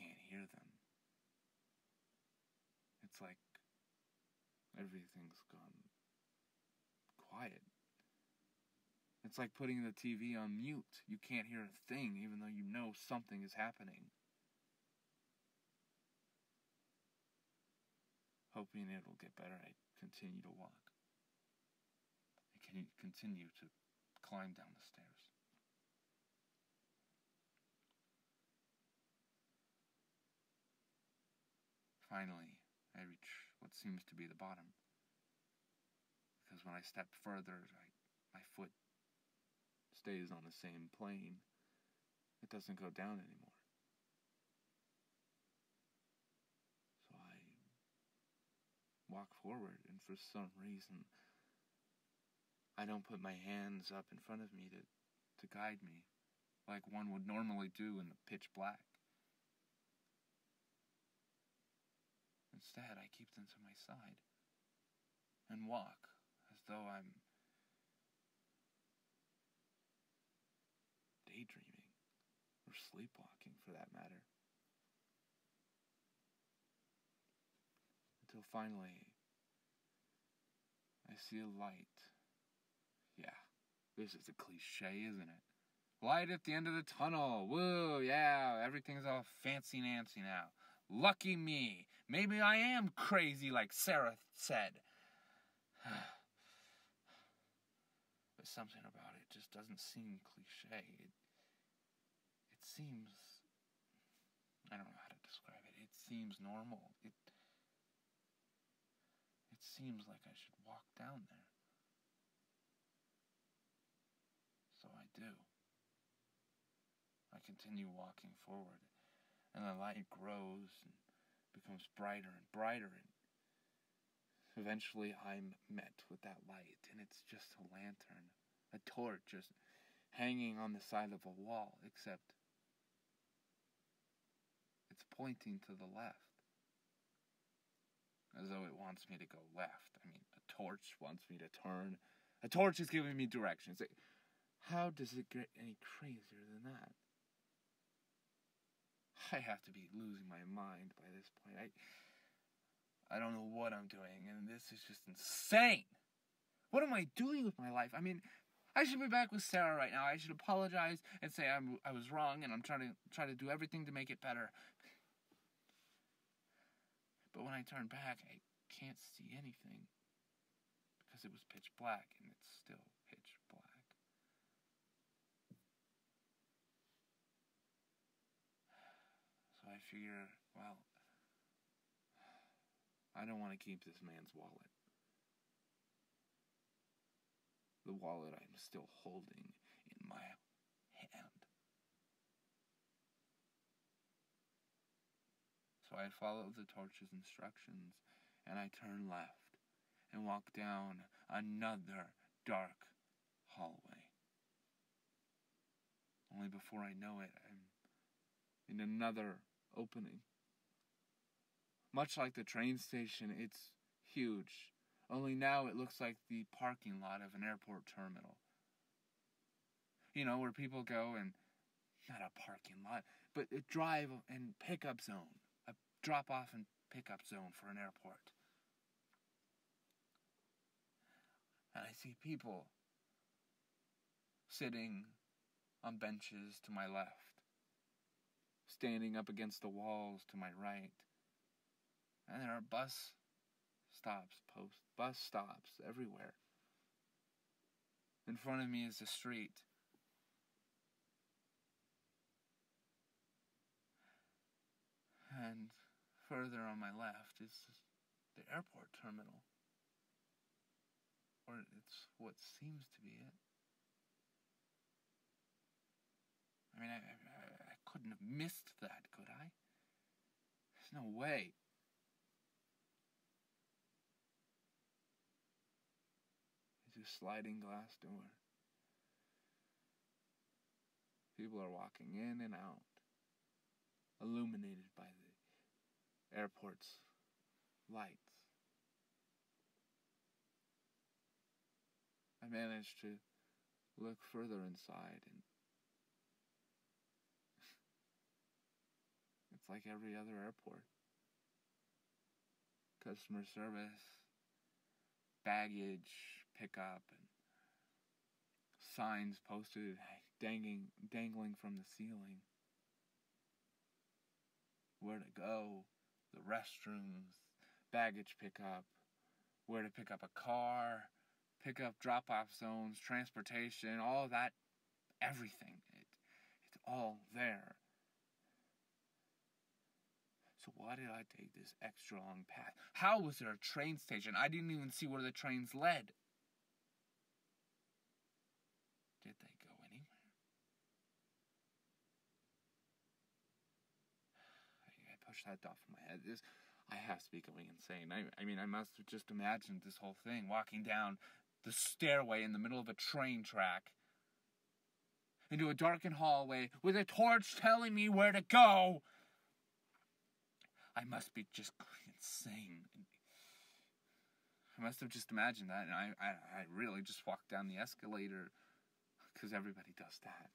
can't hear them. It's like everything's gone quiet. It's like putting the TV on mute. You can't hear a thing, even though you know something is happening. Hoping it'll get better, I continue to walk. I can continue to climb down the stairs. Finally, I reach what seems to be the bottom. Because when I step further, my foot stays on the same plane. It doesn't go down anymore. So I walk forward, and for some reason, I don't put my hands up in front of me to guide me, like one would normally do in the pitch black. Instead, I keep them to my side and walk as though I'm daydreaming or sleepwalking, for that matter. Until finally, I see a light. Yeah, this is a cliche, isn't it? Light at the end of the tunnel. Woo, yeah, everything's all fancy-nancy now. Lucky me. Maybe I am crazy like Sarah said. But something about it just doesn't seem cliche. It seems... I don't know how to describe it. It seems normal. It seems like I should walk down there. So I do. I continue walking forward, and the light grows and becomes brighter and brighter, and eventually I'm met with that light, and it's just a lantern, a torch just hanging on the side of a wall, except it's pointing to the left, as though it wants me to go left. I mean, a torch wants me to turn. A torch is giving me directions. How does it get any crazier than that? I have to be losing my mind by this point. I don't know what I'm doing, and this is just insane. What am I doing with my life? I mean, I should be back with Sarah right now. I should apologize and say I was wrong, and I'm trying to do everything to make it better. But when I turn back, I can't see anything because it was pitch black, and it's still pitch black. So I figure, well, I don't want to keep this man's wallet. The wallet I'm still holding in my hand. So I follow the torch's instructions, and I turn left and walk down another dark hallway. Only before I know it, I'm in another opening. Much like the train station, it's huge. Only now it looks like the parking lot of an airport terminal. You know, where people go and... not a parking lot, but a drive and pickup zone. A drop-off and pickup zone for an airport. And I see people sitting on benches to my left, standing up against the walls to my right. And there are bus stops everywhere. In front of me is the street. And further on my left is the airport terminal. Or it's what seems to be it. I mean, I couldn't have missed that, could I? There's no way. It's a sliding glass door. People are walking in and out, illuminated by the airport's lights. I managed to look further inside, and It's like every other airport. Customer service, baggage pickup, and signs posted dangling from the ceiling. Where to go, the restrooms, baggage pickup, where to pick up a car, pick up drop-off zones, transportation, all of that, everything. It's all there. So why did I take this extra long path? How was there a train station? I didn't even see where the trains led. Did they go anywhere? I pushed that off my head. I have to be going insane. I mean, I must have just imagined this whole thing, walking down the stairway in the middle of a train track into a darkened hallway with a torch telling me where to go. I must be just insane. I must have just imagined that, and I really just walked down the escalator, because everybody does that.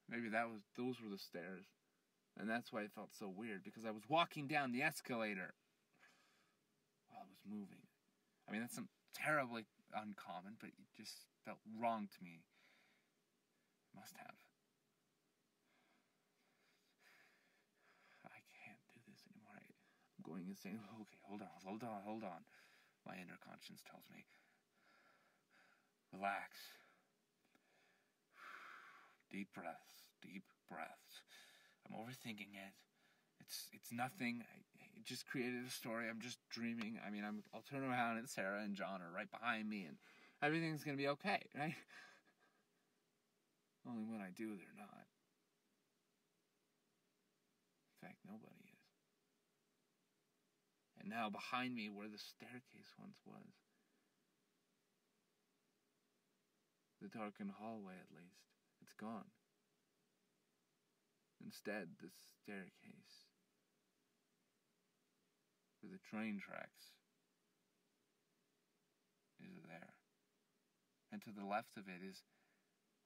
Maybe those were the stairs, and that's why it felt so weird, because I was walking down the escalator while I was moving. I mean, that's terribly uncommon, but it just felt wrong to me. It must have. Going insane. Okay, hold on. My inner conscience tells me, relax. Deep breaths. I'm overthinking it. It's nothing. I just created a story. I'm just dreaming. I mean, I'll turn around and Sarah and John are right behind me, and everything's gonna be okay, right? Only when I do, they're not. In fact, nobody is. And now behind me, where the staircase once was, the darkened hallway at least, it's gone. Instead, the staircase, where the train tracks, is there. And to the left of it is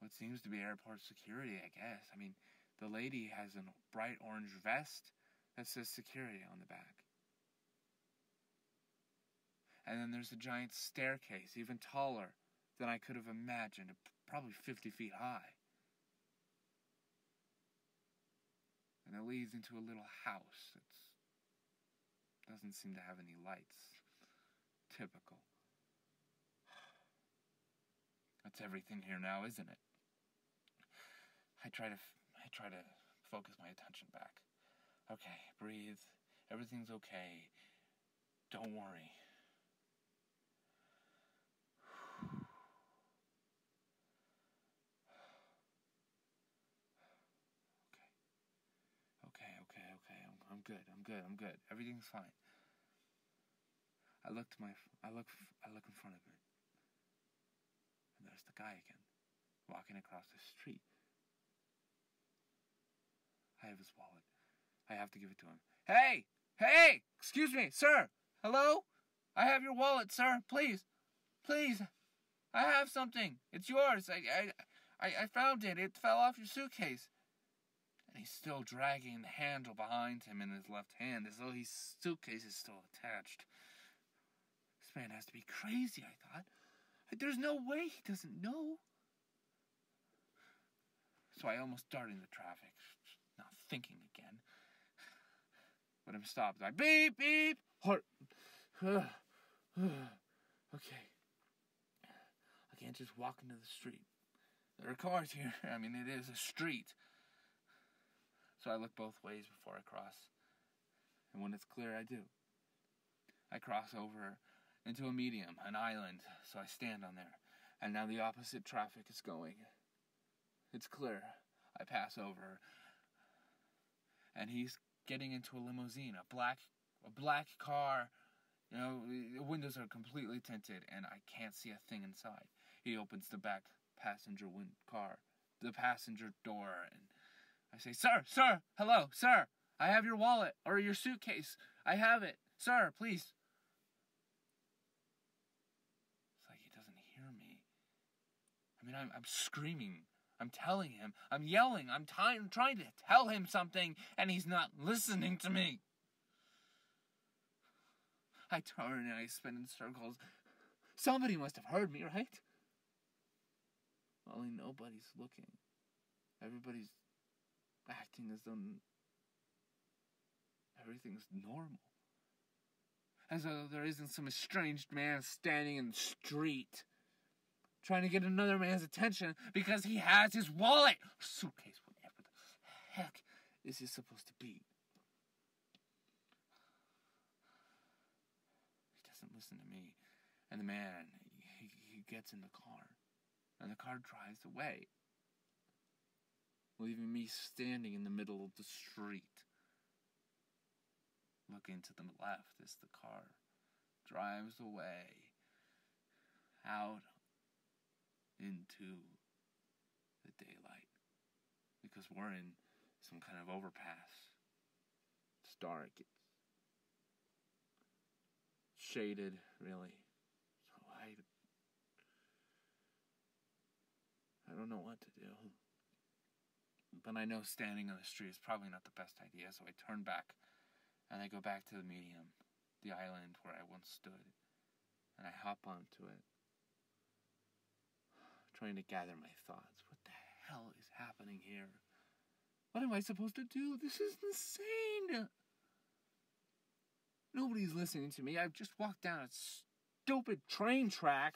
what seems to be airport security, I guess. I mean, the lady has a bright orange vest that says security on the back. And then there's a giant staircase, even taller than I could have imagined, probably 50 feet high. And it leads into a little house that doesn't seem to have any lights. Typical. That's everything here now, isn't it? I try to focus my attention back. Okay, breathe. Everything's okay. Don't worry. I'm good. Everything's fine. I look in front of me, and there's the guy again, walking across the street. I have his wallet. I have to give it to him. Hey! Excuse me, sir! Hello? I have your wallet, sir. Please. I have something. It's yours. I found it. It fell off your suitcase. And he's still dragging the handle behind him in his left hand, as though his suitcase is still attached. This man has to be crazy, I thought. There's no way he doesn't know. So I almost darted into traffic, not thinking again. But I'm stopped. I beep. Okay. I can't just walk into the street. There are cars here. I mean, it is a street. So I look both ways before I cross. And when it's clear, I do. I cross over into a medium, an island, so I stand on there. And now the opposite traffic is going. It's clear. I pass over. And he's getting into a limousine, a black car. You know, the windows are completely tinted, and I can't see a thing inside. He opens the back passenger the passenger door, and I say, Sir, hello, sir, I have your wallet, or your suitcase. I have it. Sir, please. It's like he doesn't hear me. I mean, I'm screaming. I'm telling him. I'm yelling. I'm trying to tell him something, and he's not listening to me. I turn and I spin in circles. Somebody must have heard me, right? Only nobody's looking. Everybody's acting as though everything's normal. As though there isn't some estranged man standing in the street trying to get another man's attention because he has his wallet or suitcase, whatever the heck this is supposed to be. He doesn't listen to me. And the man, he gets in the car. And the car drives away, leaving me standing in the middle of the street. Looking to the left as the car drives away out into the daylight, because we're in some kind of overpass. It's dark, it's shaded, really. So I don't know what to do. But I know standing on the street is probably not the best idea, so I turn back and I go back to the medium, the island where I once stood, and I hop onto it, trying to gather my thoughts. What the hell is happening here? What am I supposed to do? This is insane! Nobody's listening to me. I've just walked down a stupid train track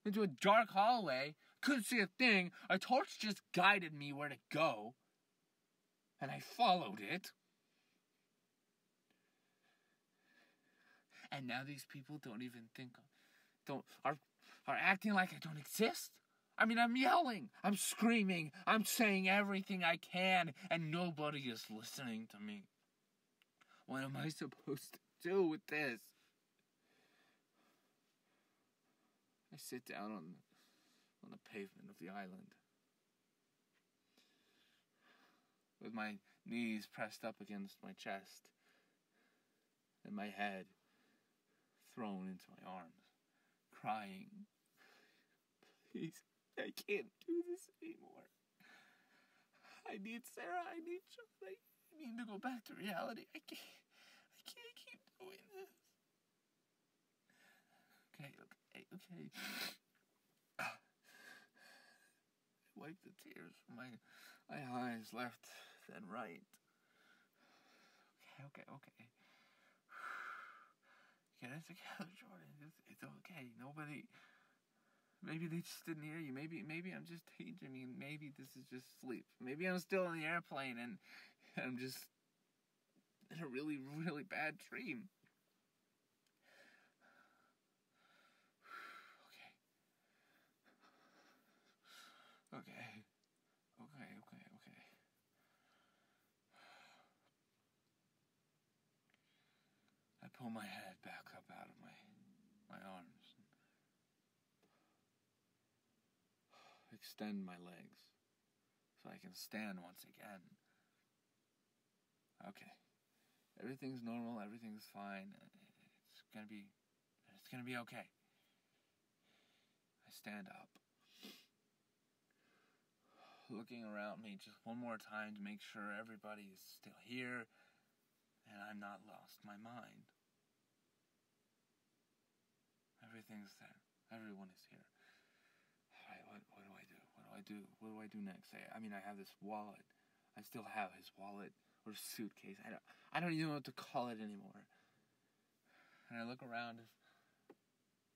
into a dark hallway. Couldn't see a thing. A torch just guided me where to go, and I followed it. And now these people don't even think, are acting like I don't exist. I mean, I'm yelling, I'm screaming, I'm saying everything I can, and nobody is listening to me. What am I supposed to do with this? I sit down on the pavement of the island, with my knees pressed up against my chest, and my head thrown into my arms, crying, please, I can't do this anymore. I need Sarah, I need Charlie, I need to go back to reality. I can't keep doing this. Okay. I wiped the tears from my eyes, left, then right. Okay. Get it together, Jordan. It's okay. Nobody. Maybe they just didn't hear you. Maybe I'm just daydreaming. Maybe this is just sleep. Maybe I'm still in the airplane and I'm just in a really, really bad dream. Okay. I pull my head back up out of my arms. Extend my legs so I can stand once again. Okay. Everything's normal, everything's fine. It's gonna be okay. I stand up, looking around me just one more time to make sure everybody is still here and I'm not lost my mind. Everything's there. Everyone is here. Alright, what do I do? What do I do next? I mean, I have this wallet. I still have his wallet or suitcase. I don't even know what to call it anymore. And I look around.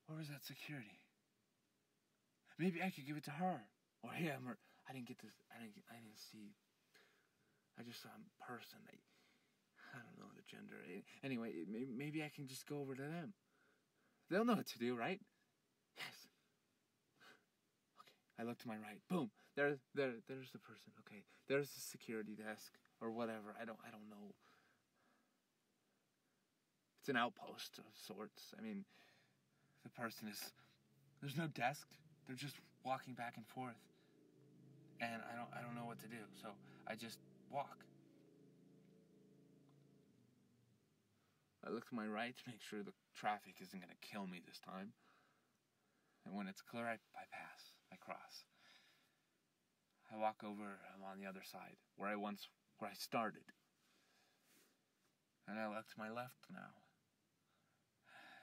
Where was that security? Maybe I could give it to her or him, or I didn't see. I just saw a person. I don't know the gender. Anyway, maybe I can just go over to them. They'll know what to do, right? Yes. Okay. I look to my right. Boom. There's the person. Okay. There's the security desk or whatever. I don't know. It's an outpost of sorts. I mean, the person is. There's no desk. They're just walking back and forth. And I don't know what to do. So I just walk. I look to my right to make sure the traffic isn't going to kill me this time. And when it's clear, I pass. I cross. I walk over, I'm on the other side, where I started. And I look to my left now.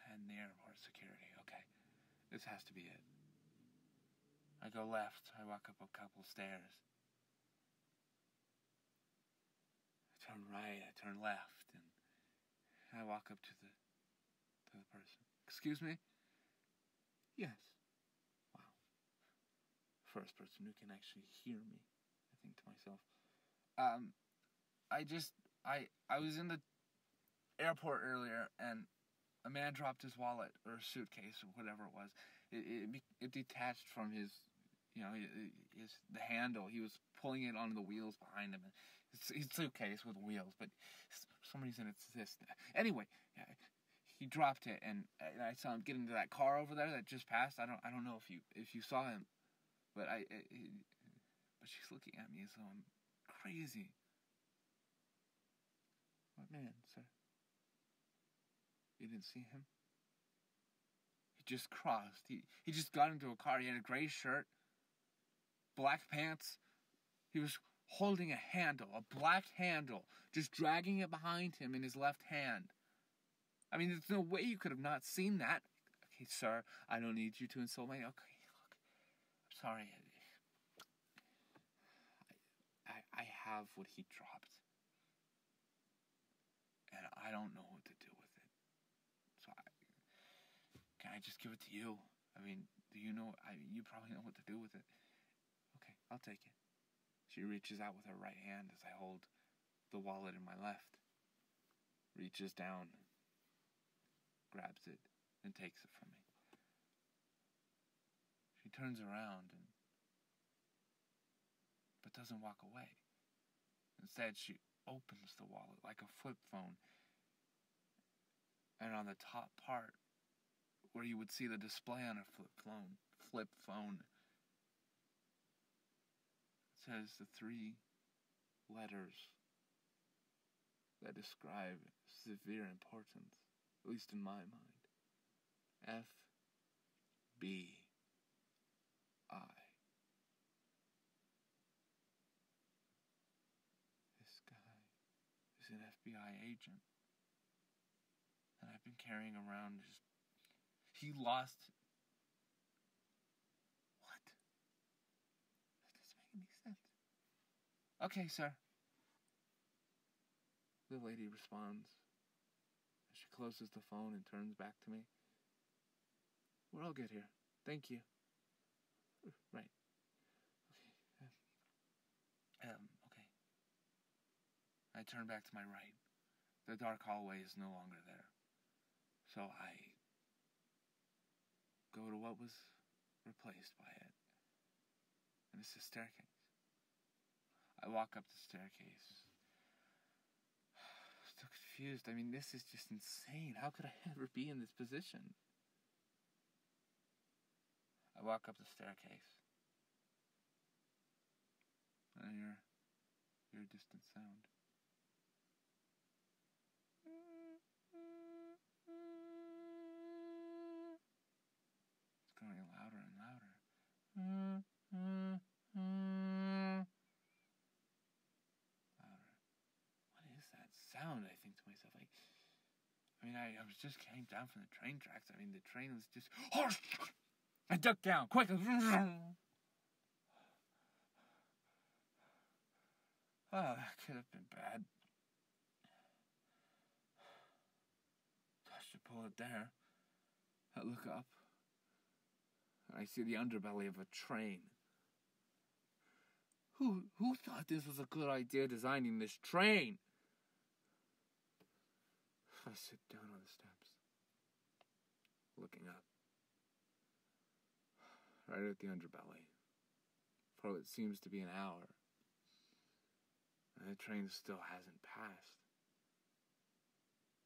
And the airport security, okay. This has to be it. I go left, I walk up a couple stairs. I turn right, I turn left, and I walk up to the person. Excuse me? Yes. Wow. First person who can actually hear me, I think to myself. I was in the airport earlier, and a man dropped his wallet, or a suitcase, or whatever it was. It detached from his the handle. He was pulling it on the wheels behind him. It's a suitcase with wheels, but for some reason it's this. Anyway, he dropped it, and I saw him get into that car over there that just passed. I don't know if you saw him, but but she's looking at me as though I'm crazy. What man, sir? You didn't see him? He just crossed. He just got into a car. He had a gray shirt, black pants. He was holding a handle, a black handle, just dragging it behind him in his left hand. I mean, there's no way you could have not seen that. Okay, sir, I don't need you to insult me. Okay, look, I'm sorry. I have what he dropped. And I don't know what to do with it. So can I just give it to you? I mean, do you know? You probably know what to do with it. Okay, I'll take it. She reaches out with her right hand as I hold the wallet in my left. Reaches down, grabs it, and takes it from me. She turns around but doesn't walk away. Instead, she opens the wallet like a flip phone. And on the top part, where you would see the display on a flip phone, it says the 3 letters that describe severe importance, at least in my mind. FBI. This guy is an FBI agent. And I've been carrying around he lost. What? That doesn't make any sense. Okay, sir. The lady responds as she closes the phone and turns back to me. We're all good here. Thank you. Right. Okay. Okay. I turn back to my right. The dark hallway is no longer there. So I go to what was replaced by it. And it's a staircase. I walk up the staircase. So confused. I mean, this is just insane. How could I ever be in this position? I walk up the staircase. And I hear a distant sound. It's growing louder and louder. Louder. What is that sound? I think to myself. I was just came down from the train tracks. I mean, the train was just. I ducked down quickly. Oh, that could have been bad. Touched a bullet there. I look up. I see the underbelly of a train. Who thought this was a good idea, designing this train? I sit down on the steps, looking up. Right at the underbelly, for what seems to be an hour. And the train still hasn't passed.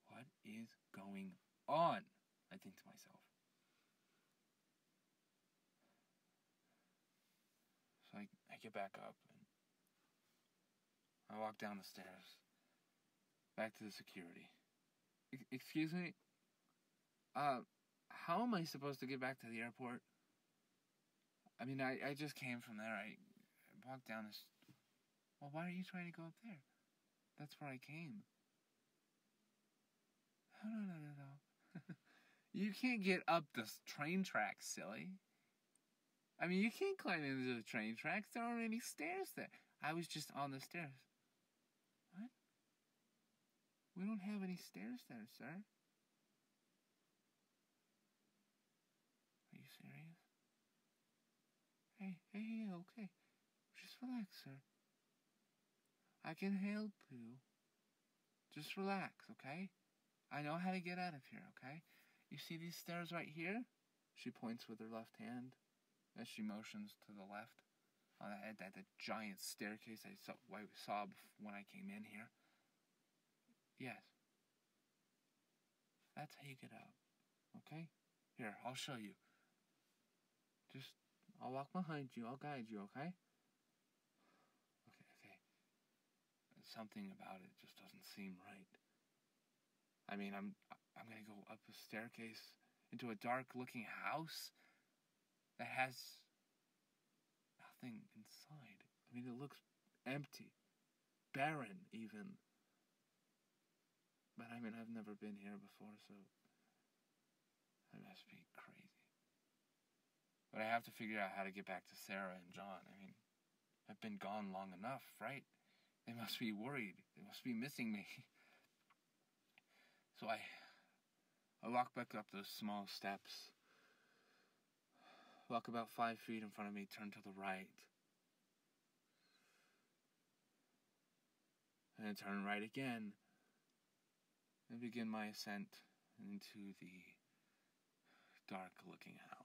What is going on? I think to myself. So I get back up and I walk down the stairs, back to the security. Excuse me? How am I supposed to get back to the airport? I mean, I just came from there. walk down this. Well, why are you trying to go up there? That's where I came. No. You can't get up the train tracks, silly. I mean, you can't climb into the train tracks. There aren't any stairs there. I was just on the stairs. What? We don't have any stairs there, sir. Are you serious? Hey, okay. Just relax, sir. I can help you. Just relax, okay? I know how to get out of here, okay? You see these stairs right here? She points with her left hand as she motions to the left. At that giant staircase I saw when I came in here. Yes. That's how you get out, okay? Here, I'll show you. I'll walk behind you. I'll guide you, okay? Okay. Something about it just doesn't seem right. I mean, I'm gonna go up a staircase into a dark-looking house that has nothing inside. I mean, it looks empty, barren even. But I mean, I've never been here before, so that must be crazy. But I have to figure out how to get back to Sarah and John. I mean, I've been gone long enough, right? They must be worried. They must be missing me. So I walk back up those small steps. Walk about 5 feet in front of me, turn to the right. And then turn right again. And begin my ascent into the dark-looking house.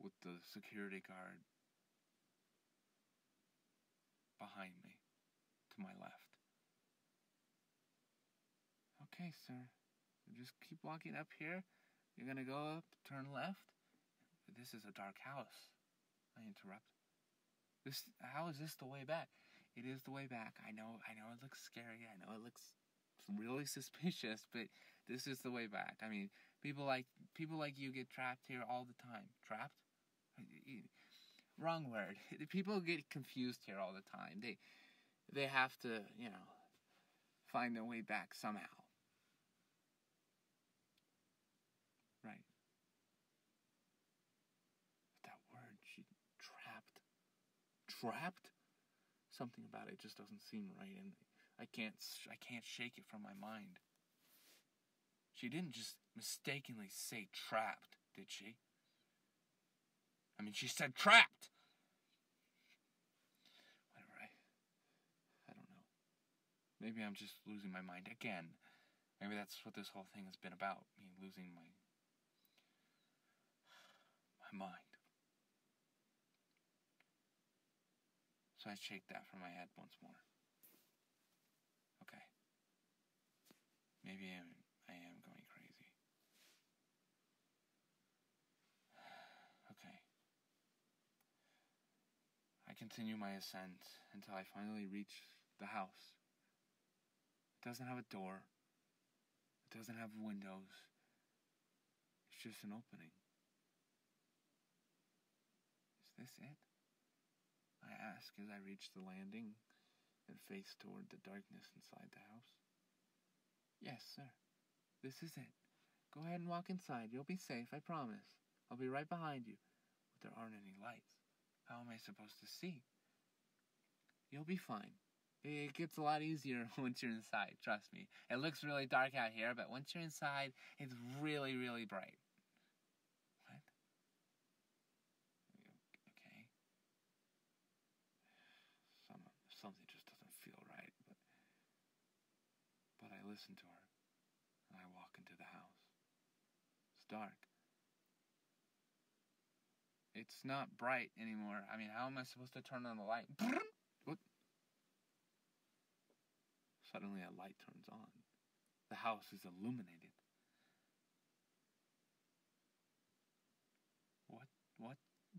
With the security guard behind me, to my left. Okay, sir. Just keep walking up here. You're gonna go up, turn left. This is a dark house. I interrupt. How is this the way back? It is the way back. I know it looks scary. I know it looks really suspicious, but this is the way back. I mean, people like you get trapped here all the time. Trapped? Wrong word. People get confused here all the time. They have to, find their way back somehow. Right. But that word, trapped? Something about it just doesn't seem right, and I can't shake it from my mind. She didn't just mistakenly say trapped, did she? I mean, she said trapped! Whatever, I don't know. Maybe I'm just losing my mind again. Maybe that's what this whole thing has been about. Me losing my mind. So I shake that from my head once more. Okay. Maybe I am going crazy. Okay. I continue my ascent until I finally reach the house. It doesn't have a door. It doesn't have windows. It's just an opening. Is this it? I ask as I reach the landing and face toward the darkness inside the house. Yes, sir. This is it. Go ahead and walk inside. You'll be safe, I promise. I'll be right behind you. But there aren't any lights. How am I supposed to see? You'll be fine. It gets a lot easier once you're inside, trust me. It looks really dark out here, but once you're inside, it's really, really bright. What? Okay. Something just doesn't feel right, but I listen to her, and I walk into the house. It's dark. It's not bright anymore. I mean, how am I supposed to turn on the light? What? Suddenly a light turns on. The house is illuminated.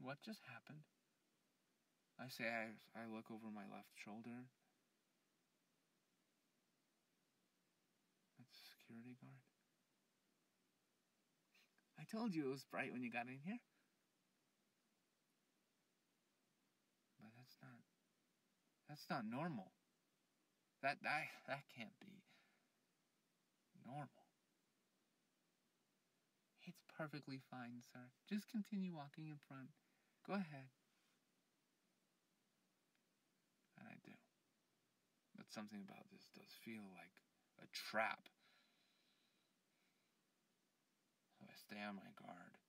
What just happened? I say, I look over my left shoulder. That's a security guard. I told you it was bright when you got in here. But That's not normal. That can't be normal. It's perfectly fine, sir. Just continue walking in front. Go ahead. And I do. But something about this does feel like a trap. So I stay on my guard.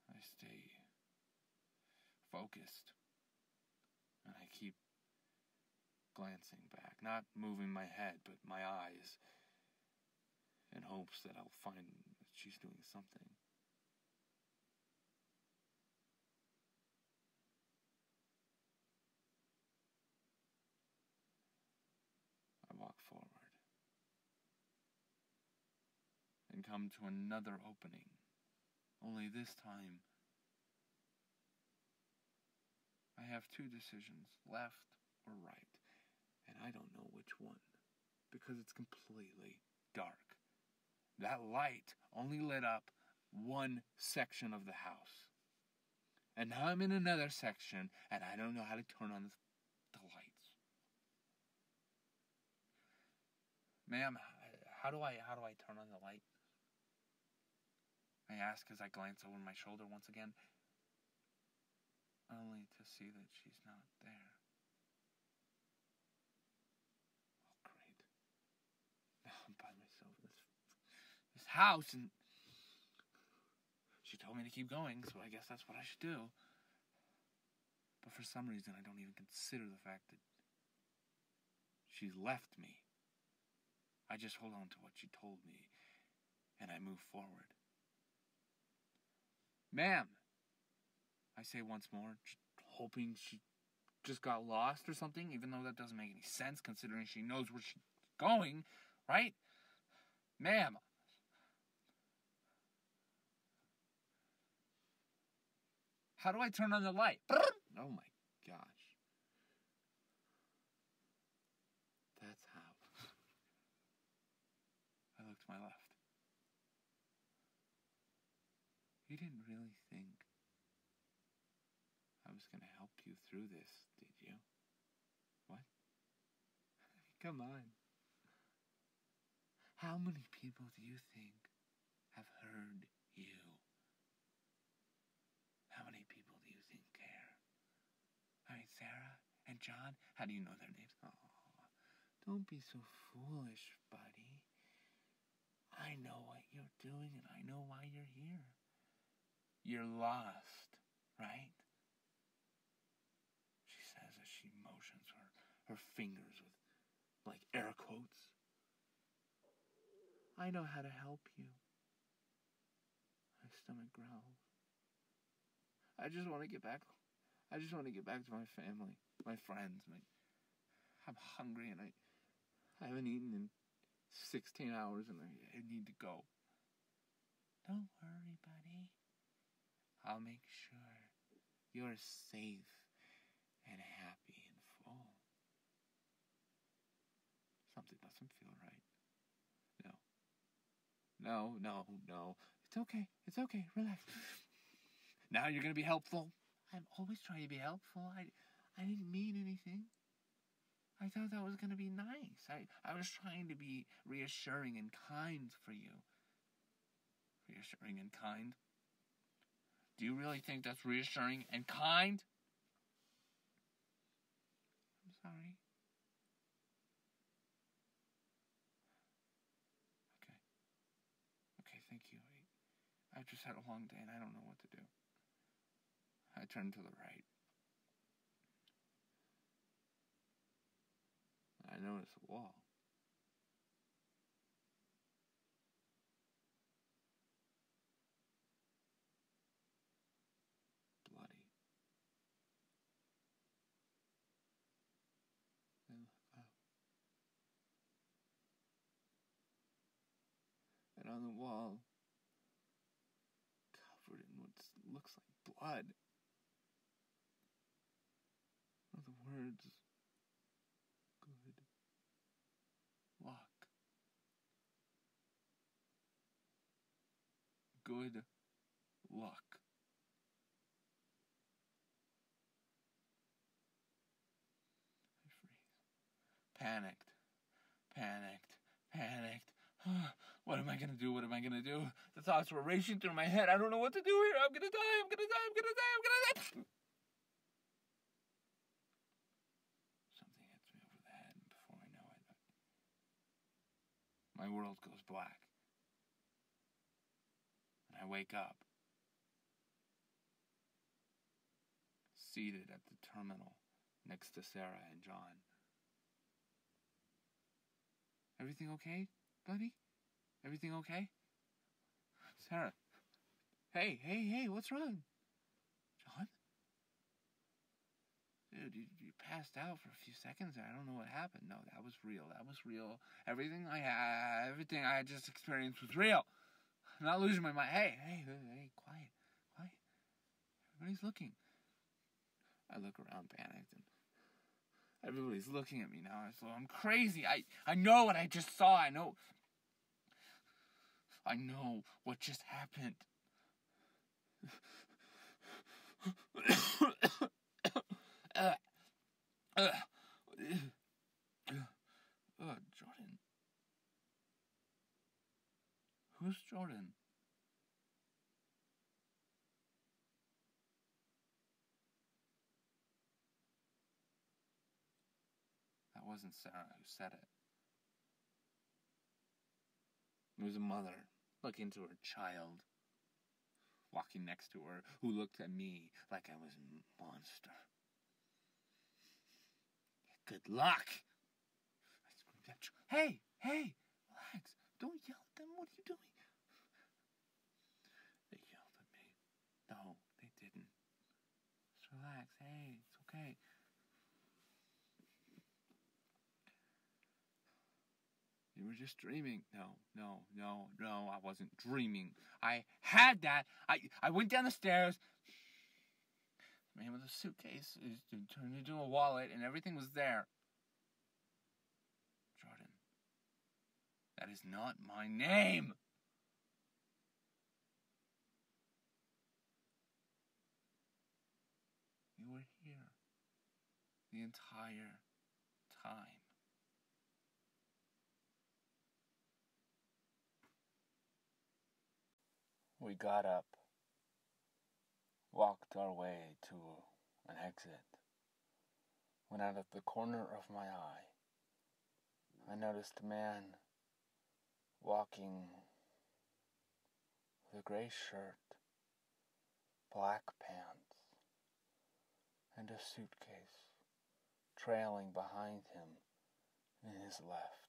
I stay focused. And I keep glancing back. Not moving my head, but my eyes. In hopes that I'll find that she's doing something. I walk forward. And come to another opening. Only this time, I have two decisions, left or right. And I don't know which one. Because it's completely dark. That light only lit up one section of the house. And now I'm in another section, and I don't know how to turn on the lights. Ma'am, how do I turn on the light? I ask as I glance over my shoulder once again, only to see that she's not there. Oh, great. Now I'm by myself in this house, and she told me to keep going, so I guess that's what I should do. But for some reason, I don't even consider the fact that she's left me. I just hold on to what she told me, and I move forward. Ma'am, I say once more, hoping she just got lost or something, even though that doesn't make any sense considering she knows where she's going, right? Ma'am. How do I turn on the light? Oh my gosh. That's how. I look to my left. You didn't really think I was going to help you through this, did you? What? Come on. How many people do you think have heard you? How many people do you think care? I mean, Sarah and John, how do you know their names? Oh, don't be so foolish, buddy. I know what you're doing and I know why you're here. You're lost, right? She says as she motions her fingers with, like, air quotes. I know how to help you. My stomach growls. I just want to get back. I just want to get back to my family, my friends. I'm hungry and I haven't eaten in 16 hours and I need to go. Don't worry, buddy. I'll make sure you're safe and happy and full. Something doesn't feel right. No. It's okay. Relax. Now you're going to be helpful. I'm always trying to be helpful. I didn't mean anything. I thought that was going to be nice. I was trying to be reassuring and kind for you. Reassuring and kind? Do you really think that's reassuring and kind? I'm sorry. Okay, thank you. I've just had a long day and I don't know what to do. I turn to the right. I notice a wall. Bloody. I look up. And on the wall, covered in what looks like blood, are the words, good luck. Good luck. Panicked. What am I gonna do? What am I gonna do? The thoughts were racing through my head. I don't know what to do here. I'm gonna die. Something hits me over the head, and before I know it, my world goes black. And I wake up, seated at the terminal next to Sarah and John. Everything okay, buddy? Everything okay? Sarah. Hey, what's wrong? John? Dude, you passed out for a few seconds there. I don't know what happened. No, that was real. Everything I had just experienced was real. I'm not losing my mind. Hey, quiet. Everybody's looking. I look around panicked, and everybody's looking at me now. So I'm crazy. I know what I just saw. I know what just happened. Jordan. Who's Jordan? That wasn't Sarah who said it. It was a mother looking to her child, walking next to her, who looked at me like I was a monster. Good luck! I screamed at you. Hey, relax. Don't yell at them. What are you doing? They yelled at me. No, they didn't. Just relax. Hey, it's okay. You were just dreaming. No, I wasn't dreaming. I had that. I went down the stairs. The man with a suitcase turned into a wallet, and everything was there. Jordan, that is not my name. You were here the entire time. We got up, walked our way to an exit. When out of the corner of my eye, I noticed a man walking with a gray shirt, black pants, and a suitcase trailing behind him in his left.